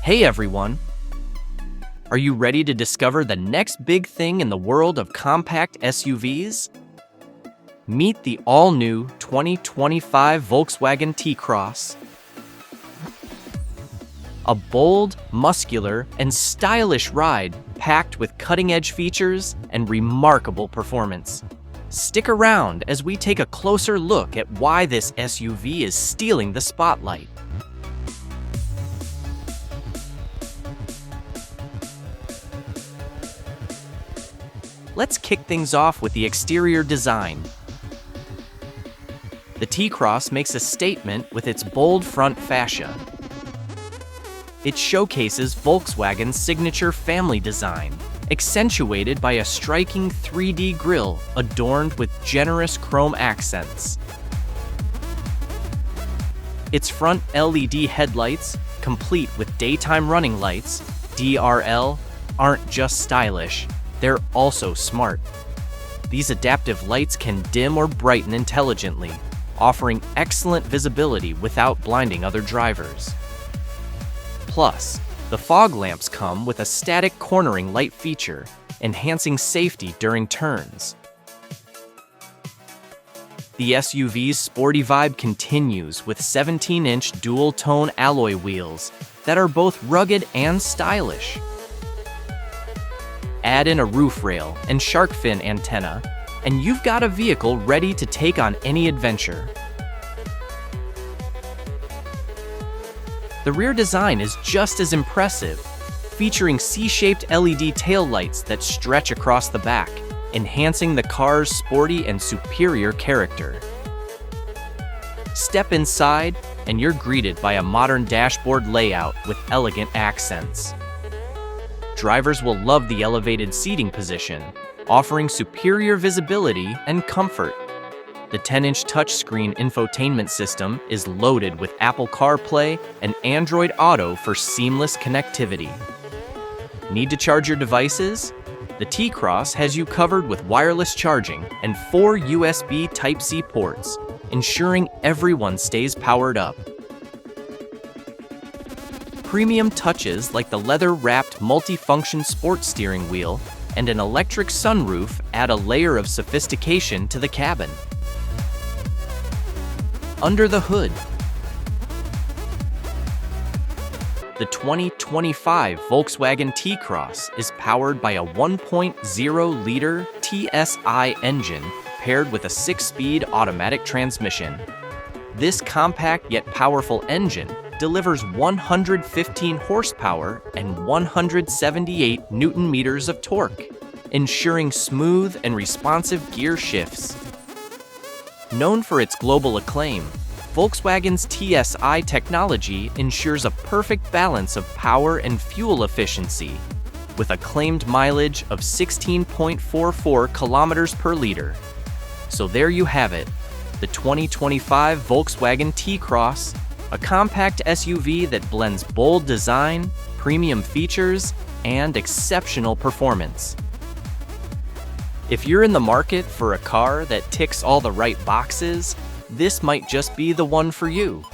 Hey everyone! Are you ready to discover the next big thing in the world of compact SUVs? Meet the all-new 2025 Volkswagen T-Cross. A bold, muscular, and stylish ride packed with cutting-edge features and remarkable performance. Stick around as we take a closer look at why this SUV is stealing the spotlight. Let's kick things off with the exterior design. The T-Cross makes a statement with its bold front fascia. It showcases Volkswagen's signature family design, accentuated by a striking 3D grille adorned with generous chrome accents. Its front LED headlights, complete with daytime running lights, DRL, aren't just stylish. They're also smart. These adaptive lights can dim or brighten intelligently, offering excellent visibility without blinding other drivers. Plus, the fog lamps come with a static cornering light feature, enhancing safety during turns. The SUV's sporty vibe continues with 17-inch dual-tone alloy wheels that are both rugged and stylish. Add in a roof rail and shark fin antenna, and you've got a vehicle ready to take on any adventure. The rear design is just as impressive, featuring C-shaped LED taillights that stretch across the back, enhancing the car's sporty and superior character. Step inside, and you're greeted by a modern dashboard layout with elegant accents. Drivers will love the elevated seating position, offering superior visibility and comfort. The 10-inch touchscreen infotainment system is loaded with Apple CarPlay and Android Auto for seamless connectivity. Need to charge your devices? The T-Cross has you covered with wireless charging and 4 USB Type-C ports, ensuring everyone stays powered up. Premium touches like the leather-wrapped multi-function sports steering wheel and an electric sunroof add a layer of sophistication to the cabin. Under the hood, the 2025 Volkswagen T-Cross is powered by a 1.0-liter TSI engine paired with a 6-speed automatic transmission. This compact yet powerful engine delivers 115 horsepower and 178 Newton-meters of torque, ensuring smooth and responsive gear shifts. Known for its global acclaim, Volkswagen's TSI technology ensures a perfect balance of power and fuel efficiency, with a claimed mileage of 16.44 kilometers per liter. So there you have it, the 2025 Volkswagen T-Cross, a compact SUV that blends bold design, premium features, and exceptional performance. If you're in the market for a car that ticks all the right boxes, this might just be the one for you.